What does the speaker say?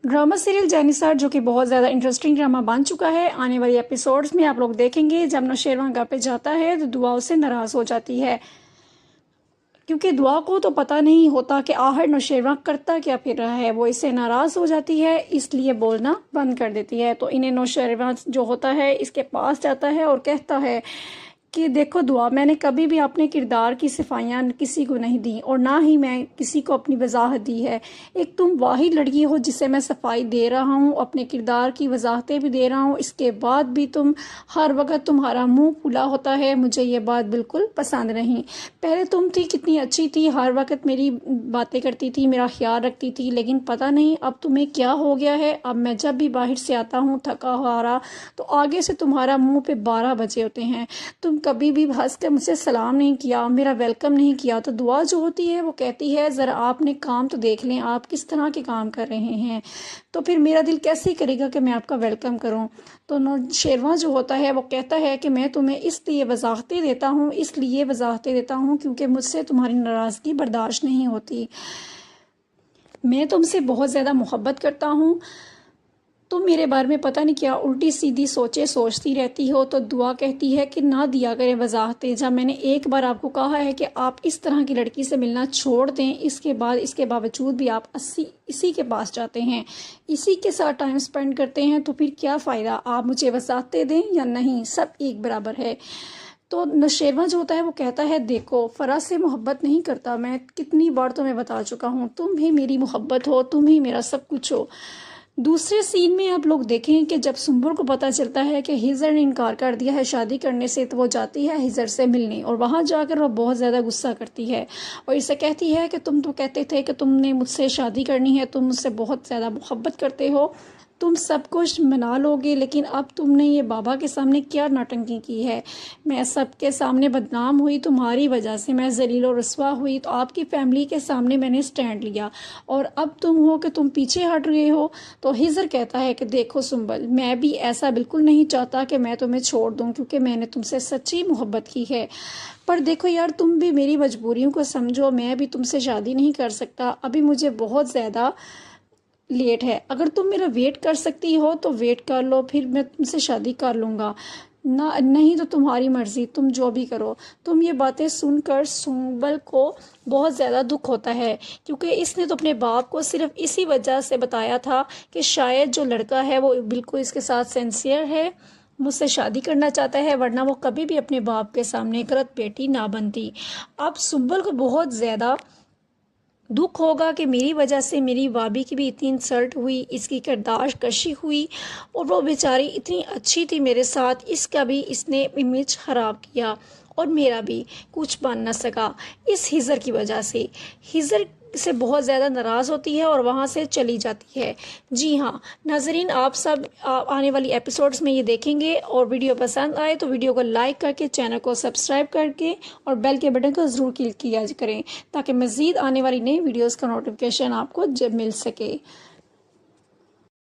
Drama serial Jannisar जो कि बहुत ज़्यादा इंटरेस्टिंग ड्रामा बन चुका है। आने वाली एपिसोड्स में आप लोग देखेंगे जब नौशेरवां घर पे जाता है तो दुआ उससे नाराज़ हो जाती है, क्योंकि दुआ को तो पता नहीं होता कि आखिर नौशेरवां करता क्या फिर रहा है। वो इससे नाराज़ हो जाती है, इसलिए बोलना बंद कर देती है। तो इन्हें नौशेरवां जो होता है इसके पास जाता है और कहता है कि देखो दुआ, मैंने कभी भी अपने किरदार की सफाइयाँ किसी को नहीं दी और ना ही मैं किसी को अपनी वजाहत दी है। एक तुम वाहिद लड़की हो जिसे मैं सफाई दे रहा हूँ, अपने किरदार की वजाहतें भी दे रहा हूँ, इसके बाद भी तुम हर वक्त तुम्हारा मुंह खुला होता है। मुझे ये बात बिल्कुल पसंद नहीं। पहले तुम थी कितनी अच्छी थी, हर वक्त मेरी बातें करती थी, मेरा ख्याल रखती थी, लेकिन पता नहीं अब तुम्हें क्या हो गया है। अब मैं जब भी बाहर से आता हूँ थका हारा तो आगे से तुम्हारा मुंह पे 12 बजे होते हैं। तुम कभी भी हंस कर मुझसे सलाम नहीं किया, मेरा वेलकम नहीं किया। तो दुआ जो होती है वो कहती है ज़रा आपने काम तो देख लें, आप किस तरह के काम कर रहे हैं, तो फिर मेरा दिल कैसे करेगा कि मैं आपका वेलकम करूं। तो नौशेरवां जो होता है वो कहता है कि मैं तुम्हें इसलिए वजाहतें देता हूं, इसलिए वजाहतें देता हूं क्योंकि मुझसे तुम्हारी नाराज़गी बर्दाश्त नहीं होती। मैं तुमसे बहुत ज़्यादा मोहब्बत करता हूँ, तुम मेरे बारे में पता नहीं क्या उल्टी सीधी सोचें सोचती रहती हो। तो दुआ कहती है कि ना दिया करें वजाहतें, जब मैंने एक बार आपको कहा है कि आप इस तरह की लड़की से मिलना छोड़ दें, इसके बावजूद भी आप इसी के पास जाते हैं, इसी के साथ टाइम स्पेंड करते हैं, तो फिर क्या फ़ायदा। आप मुझे वजाहतें दें या नहीं, सब एक बराबर है। तो नौशेरवां जो होता है वो कहता है देखो फराज से मोहब्बत नहीं करता, मैं कितनी बार तुम्हें बता चुका हूँ, तुम ही मेरी मोहब्बत हो, तुम ही मेरा सब कुछ हो। दूसरे सीन में आप लोग देखें कि जब सुंबुल को पता चलता है कि हिजर ने इनकार कर दिया है शादी करने से, तो वो जाती है हिजर से मिलने और वहाँ जाकर वो बहुत ज़्यादा गुस्सा करती है और इसे कहती है कि तुम तो कहते थे कि तुमने मुझसे शादी करनी है, तुम मुझसे बहुत ज़्यादा मोहब्बत करते हो, तुम सब कुछ मना लोगे, लेकिन अब तुमने ये बाबा के सामने क्या नौटंकी की है। मैं सबके सामने बदनाम हुई तुम्हारी वजह से, मैं जलील और रसवा हुई, तो आपकी फैमिली के सामने मैंने स्टैंड लिया और अब तुम हो कि तुम पीछे हट रहे हो। तो हिजर कहता है कि देखो सुंबल, मैं भी ऐसा बिल्कुल नहीं चाहता कि मैं तुम्हें छोड़ दूं, क्योंकि मैंने तुमसे सच्ची मोहब्बत की है। पर देखो यार, तुम भी मेरी मजबूरियों को समझो, मैं भी तुमसे शादी नहीं कर सकता, अभी मुझे बहुत ज़्यादा लेट है। अगर तुम मेरा वेट कर सकती हो तो वेट कर लो, फिर मैं तुमसे शादी कर लूँगा, ना नहीं तो तुम्हारी मर्ज़ी, तुम जो भी करो। तुम ये बातें सुनकर सुंबल को बहुत ज़्यादा दुख होता है, क्योंकि इसने तो अपने बाप को सिर्फ इसी वजह से बताया था कि शायद जो लड़का है वो बिल्कुल इसके साथ सिंसियर है, मुझसे शादी करना चाहता है, वरना वो कभी भी अपने बाप के सामने गलत बेटी ना बनती। अब सुंबल को बहुत ज़्यादा दुख होगा कि मेरी वजह से मेरी भाभी की भी इतनी इंसल्ट हुई, इसकी किरदार कशी हुई, और वो बेचारी इतनी अच्छी थी मेरे साथ, इसका भी इसने इमेज ख़राब किया और मेरा भी कुछ बन ना सका इस हिजर की वजह से। हिजर से बहुत ज़्यादा नाराज़ होती है और वहाँ से चली जाती है। जी हाँ नाजरीन, आप सब आने वाली एपिसोड्स में ये देखेंगे, और वीडियो पसंद आए तो वीडियो को लाइक करके, चैनल को सब्सक्राइब करके और बेल के बटन को ज़रूर क्लिक किया करें, ताकि मज़ीद आने वाली नई वीडियोज़ का नोटिफिकेशन आपको जब मिल सके।